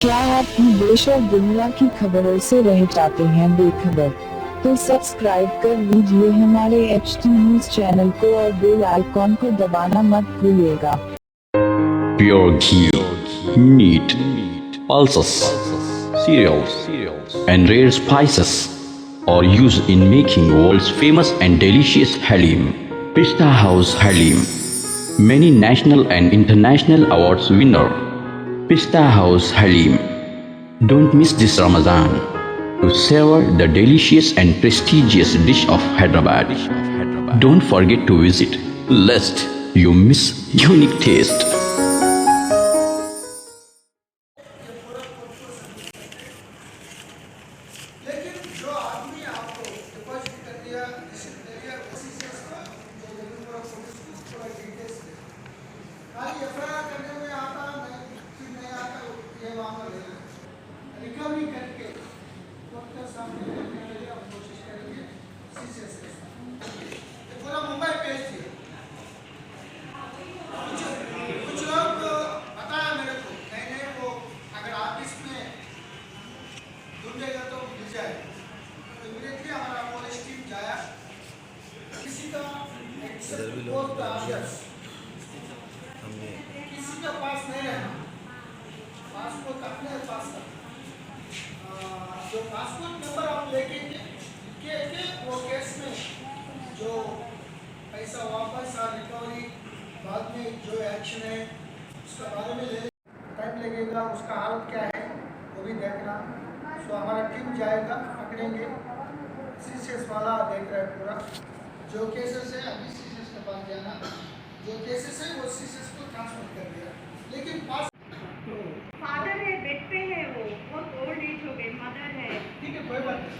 क्या आप भी देश और दुनिया की खबरों से रह जाते हैं बेखबर? तो सब्सक्राइब कर लीजिए हमारे HT न्यूज चैनल को और बेल आइकॉन को दबाना मत भूलिएगा। Pure ghee, meat, pulses, cereals, and rare spices are used in making world's famous and delicious halim. Pista House Halim, many national and international awards winner. Pista House Halim. Don't miss this Ramadan to savor the delicious and prestigious dish of Hyderabad. Don't forget to visit, lest you miss unique taste. लेकिन जो आदमी आपको deposit कर दिया receipt दे दिया उसी से उसका जो पूरा पुलिस पूरा डिटेल्स दे खाली एफआईआर करने में आता नहीं फिर नहीं आता ये मामला ले रिकवरी करके कोर्ट के सामने लेने के लिए हम कोशिश करेंगे सीसीएस के साथ ये पूरा मुंबई पेश किया कुछ लोग बताया मेरे को नहीं वो अगर आप इसमें ढूंढेगा तो मिल जाएगा तो इमीडिएटली हमारा पुलिस टीम जाया किसी का किसी का पास नहीं रहना पासपोर्ट अपने पास रखना जो पासपोर्ट नंबर आप लेके के वो केस में जो पैसा वापस और रिकवरी बाद में जो एक्शन है उसके बारे में ले टाइम लगेगा उसका हालत क्या है वो भी देखना। तो हमारा टीम जाएगा पकड़ेंगे सीसीएस वाला देख रहा है पूरा जो केसेस है अभी सीसीएस के पास जाना जो केसेस है वो सीसीएस को ट्रांसफर कर दिया लेकिन पास फादर है बेड पे है वो बहुत ओल्ड एज हो गए मदर है ठीक है कोई बात नहीं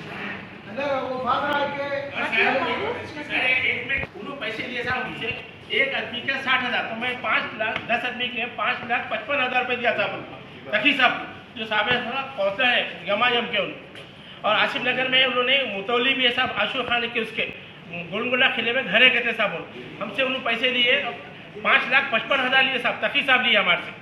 अगर वो फादर आके उन्होंने पैसे लिए साहब हमसे एक आदमी के 60,000 तो मैं 5 लाख 10 आदमी के 5,55,000 रुपये दिया था तकी साहब जो साहब है पहुँचा है यमा यम के और आसिफ नगर में उन्होंने मुतौली भी है साहब आशू खान के उसके गुलगुला खिले में घरे गए थे साहब हमसे उन्होंने पैसे लिए 5,55,000 लिए साहब तकी साहब लिए हमारे से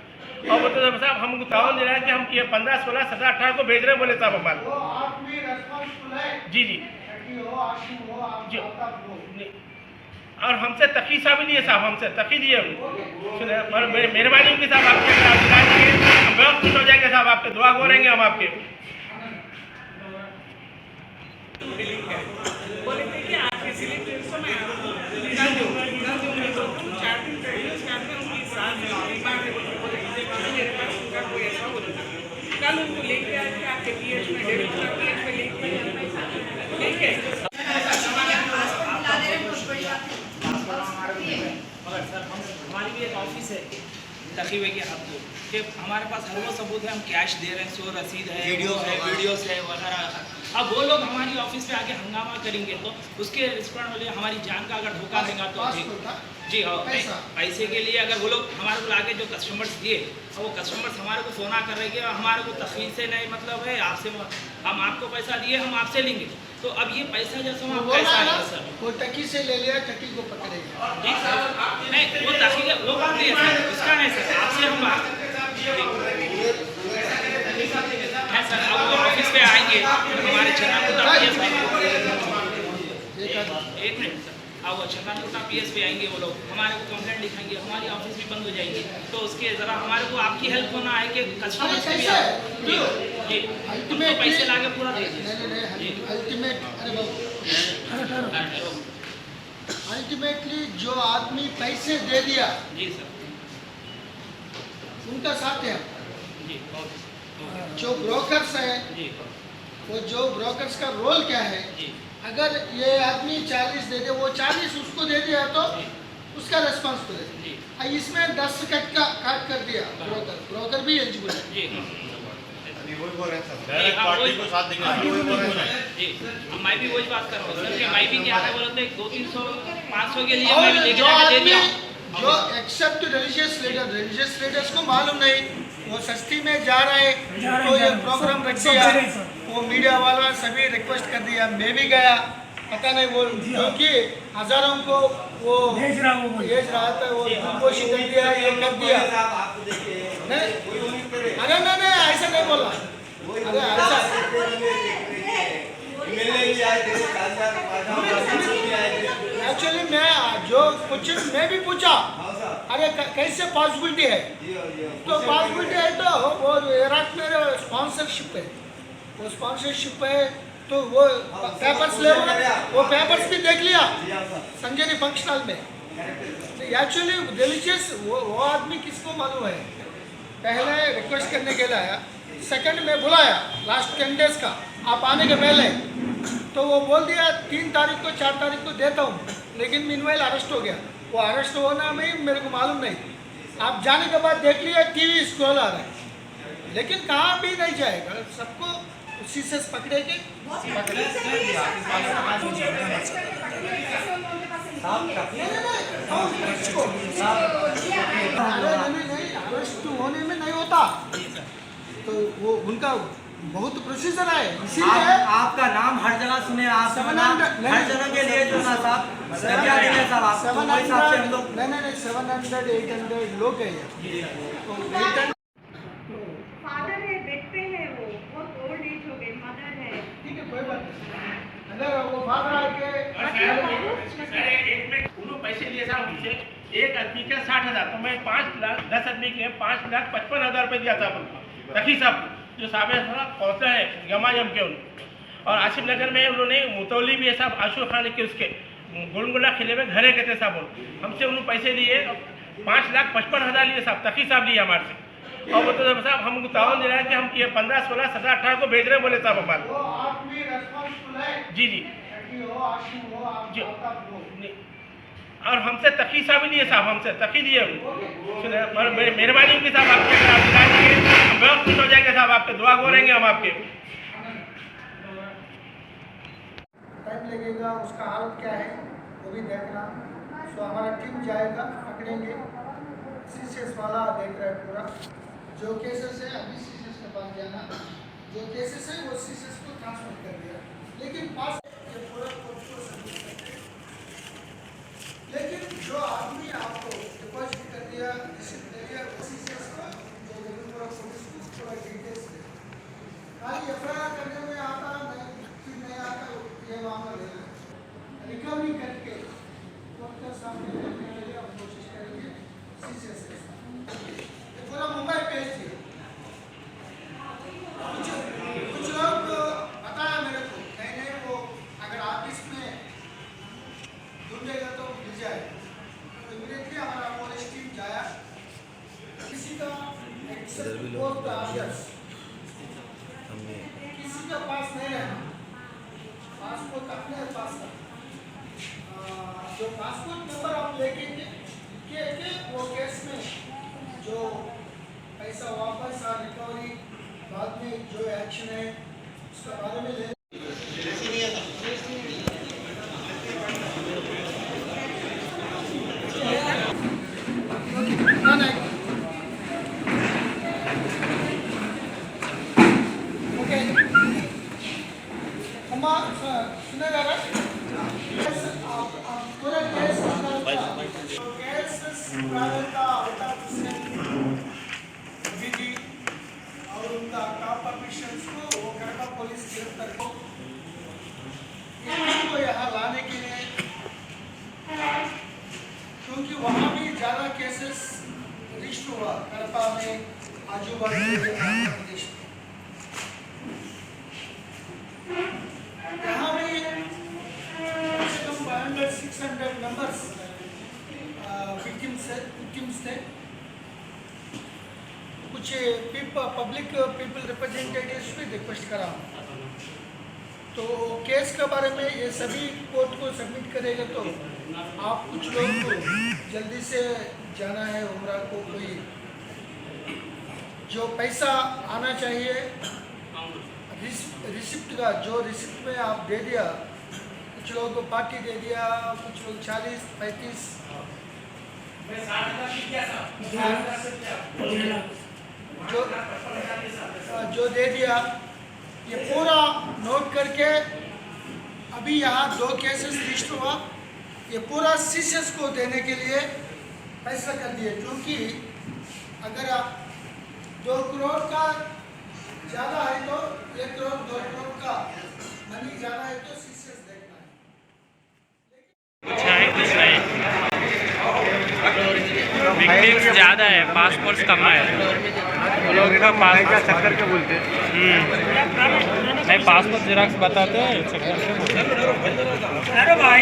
और वो तो साहब हमको तावन दे रहा है कि हम ये 15, 16, 17, 18 को भेज रहे हैं बोले साहब हमारे वो आदमी रिस्पांसिबल है जी जी कि हो आशिक हो आप जी। आप हो और हमसे तकी साहब ही लिए साहब हमसे तकी दिए मेहरबानी होगी साहब आपके अगर आप दिला देंगे हम बहुत खुश हो जाएंगे साहब आपके दुआ हो रहेंगे हम आपके बोले थे कि आप इसीलिए 300 में निकाल दो 4 दिन पहले उसके बाद में उनकी साथ में मेरे पास उनका कोई ऐसा बोला था कल उनको लेके आके आपके पीएच में 1.5 लाख पीएच में लेके लेके मगर सर हमारी भी एक ऑफिस है तकी हुए के आपको कि हमारे पास हर वो सबूत है हम कैश दे रहे हैं सो रसीद है वीडियोस है वगैरह। अब वो लोग हमारी ऑफिस पे आके हंगामा करेंगे तो उसके रिस्पॉन्ड वाले हमारी जान का अगर धोखा देगा तो जी हाँ पैसे के लिए अगर वो लोग हमारे को आगे जो कस्टमर्स दिए और वो कस्टमर्स हमारे को फोन कर रहे हैं हमारे को तखीर से नहीं मतलब है आपसे हम आपको पैसा दिए हम आपसे लेंगे तो अब ये पैसा जैसा हम पैसा है सर वो टकी से ले लिया टकी को पकड़ेगा जी सर नहीं वो तखीर वो बात नहीं है सर उसका नहीं सर आपसे हम बात है सर अब वो ऑफिस पे आएंगे हमारे छन्नाकुटा पीएस एक मिनट सर अब वो छन्नाकुटा पीएस पे आएंगे वो लोग हमारे को कंप्लेंट लिखाएंगे हमारी ऑफिस भी बंद हो जाएगी तो उसके ज़रा हमारे को आपकी हेल्प होना है कि कस्टमर से भी जी जी तो पैसे ला के पूरा दे दीजिए अल्टीमेटली जो आदमी पैसे दे दिया जी सर उनका साथ है जी जो ब्रोकर्स है जी वो जो ब्रोकर्स का रोल क्या है जी अगर ये आदमी 40 दे दे वो 40 उसको दे दिया तो उसका रेस्पॉन्सिबल है जी इसमें 10 कट का काट कर दिया ब्रोकर भी एलिजिबल है जी जी मैं भी वही बात कर रहा हूँ सर कि मैं भी क्या है बोलते 200-300 500 के लिए मैं भी लेके जो जाके दे आदमी दिया जो एक्सेप्ट रिलीजियस लीडर्स को मालूम नहीं वो सस्ती में जा रहे तो ये प्रोग्राम रख दिया वो मीडिया वाला सभी रिक्वेस्ट कर दिया मैं भी गया पता नहीं वो क्योंकि हजारों को वो भेज रहा था वो घोषित कर दिया ये कर दिया नहीं अरे नहीं ऐसा नहीं बोला एक्चुअली मैं जो क्वेश्चन मैं भी पूछा, अरे कैसे पॉसिबिलिटी है, तो पॉसिबिलिटी है तो वो इराक में स्पॉन्सरशिप है, वो स्पॉन्सरशिप है तो वो पेपर्स ले, वो पेपर्स भी देख लिया संजय फंक्शन हॉल में। एक्चुअली डिलीशियस वो आदमी किसको मालूम है, पहले रिक्वेस्ट करने के लिए आया, सेकंड में बुलाया लास्ट 10 डेज का, आप आने के पहले तो वो बोल दिया 3 तारीख को 4 तारीख को देता हूँ, लेकिन मीनवाइल अरेस्ट हो गया। वो अरेस्ट होना में मेरे को मालूम नहीं, आप जाने के बाद देख लिया टीवी स्क्रॉल आ रहा है, लेकिन कहाँ भी नहीं जाएगा, सबको उसी से पकड़ेंगे। अरेस्ट होने में नहीं होता, तो वो उनका बहुत प्रोसीजर है, इसीलिए आपका नाम हर जगह सुने, आप हर जगह के लिए जो ना साहब क्या देंगे साहब आप 700 लोग है, तो फादर है, देखते हैं वो बहुत ओल्ड एज हो गए, मदर है। ठीक है कोई बात नहीं, अगर वो फादर आके उन्होंने पैसे लिए साहब मुझे, एक आदमी के 60,000, तो मैं 5 लाख 10 आदमी के 5,55,000 रुपये दिया था उनको, रखी साहब जो साहब थोड़ा कौंसलर है यमायम के उन, और आसिफ नगर में उन्होंने मुतौली भी है साहब, आशूर खान के उसके गुलगुला किले में घरे कहते साहब, हमसे उन्होंने पैसे लिए 5,55,000 लिए साहब, तकी साहब लिए हमारे से, और वो तो साहब हमको ताउन दे रहा है कि हम ये 15, 16, 17, 18 को भेज रहे बोले साहब हमारे। वो आदमी रिस्पांसिबल है, जी जी कि हो आशिम हो आप जी। बताओ वो। और हमसे तकी साहब ही लिए साहब, हमसे तकी लिए मेहरबानी होगी साहब आपके, अगर आप दिला देंगे हम बहुत खुश हो जाएंगे साहब, आपके दुआ गो रहेंगे हम आपके। टाइम लगेगा, उसका हालत क्या है वो भी देखना, तो हमारा टीम जाएगा, पकड़ेंगे, सीसीएस वाला देख रहा है पूरा, जो केसेस है अभी सीसीएस के पास जाना, जो केसेस है वो सीसीएस को ट्रांसफर कर दिया, लेकिन पास ये पूरा कोर्ट को सबमिट कर दिया। लेकिन जो आदमी आपको डिपॉजिट कर दिया, रिसीप्ट दे दिया, वो सीसीएस को जो पूरा पुलिस को पूरा डिटेल्स दे, खाली एफआईआर करने में आता नहीं आता, ये मामला है रिकवरी करके कोर्ट के सामने लेने के लिए हम कोशिश करेंगे सीसीएस के साथ। ये पूरा मुंबई भेज दिया, कुछ लोग बताया मेरे को, नहीं वो अगर ऑफिस में ढूंढेगा तो मिल जाएगा, तो इमीडिएटली हमारा पुलिस टीम जाया, किसी का कोर्ट ऑर्डर्स किसी का पास नहीं रहना, पासपोर्ट अपने पास रखना, जो पासपोर्ट नंबर आप लेके वो केस में जो पैसा वापस और रिकवरी बाद में जो एक्शन है उसके बारे में ले ओके अम्मा सुनेगा ना, पूरा केस विधि और उनका टॉप ऑफिशियल्स को वो कड़का पुलिस गिरफ्तार को यहाँ लाने के लिए, क्योंकि वहाँ भी ज़्यादा केसेस रजिस्टर हुआ कड़पा में, आजू बाजू प्रदेश में, यहाँ भी कम से कम 500-600 मेंबर्स विक्टिम्स थे, कुछ पब्लिक पीपल रिप्रेजेंटेटिव्स भी रिक्वेस्ट करा, तो केस के बारे में ये सभी कोर्ट को सबमिट करेगा, तो आप कुछ लोग को जल्दी से जाना है उम्रा को, कोई जो पैसा आना चाहिए रिसिप्ट का, जो रिसिप्ट में आप दे दिया, कुछ लोगों को पार्टी दे दिया, कुछ लोग 40-35 जो दे दिया, ये पूरा नोट करके अभी यहाँ 2 केसेस रजिस्टर हुआ, ये पूरा सीसीएस को देने के लिए फैसला कर दिया, क्योंकि अगर 2 करोड़ का ज़्यादा है तो 1 करोड़ 2 करोड़ का मनी ज़्यादा है तो सीसीएस ज़्यादा है, पासपोर्ट कम है। वो लोग ना पासपोर्ट चक्कर के बोलते हैं। नहीं, पासपोर्ट जेरॉक्स बताते हैं, चक्कर के बोलते हैं। अरे भाई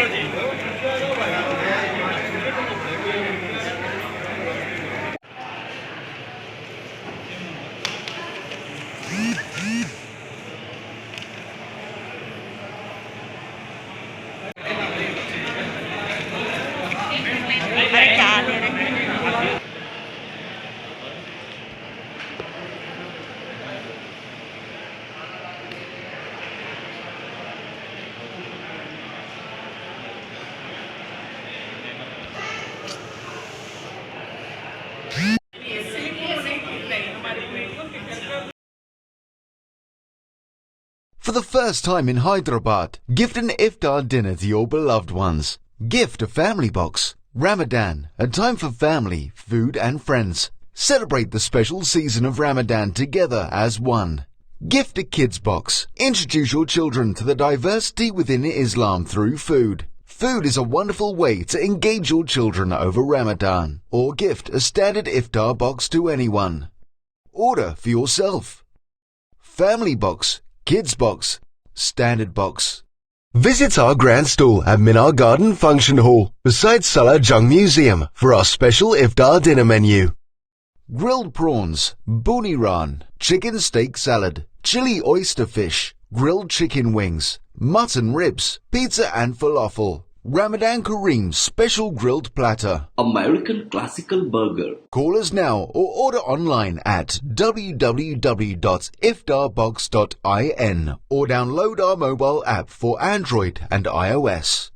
For the first time in Hyderabad, gift an iftar dinner to your beloved ones. Gift a family box. Ramadan, a time for family, food and friends. Celebrate the special season of Ramadan together as one. Gift a kids box. Introduce your children to the diversity within Islam through food. Food is a wonderful way to engage your children over Ramadan. Or gift a standard iftar box to anyone. Order for yourself. Family box, kids box, standard box. Visit our grand stall at Minar Garden Function Hall beside Salah Jung Museum for our special iftar dinner menu. Grilled prawns, buni ran, chicken steak salad, chili oyster fish, grilled chicken wings, mutton ribs, pizza and falafel. Ramadan Kareem special grilled platter. American classical burger. Call us now or order online at www.iftarbox.in or download our mobile app for Android and iOS.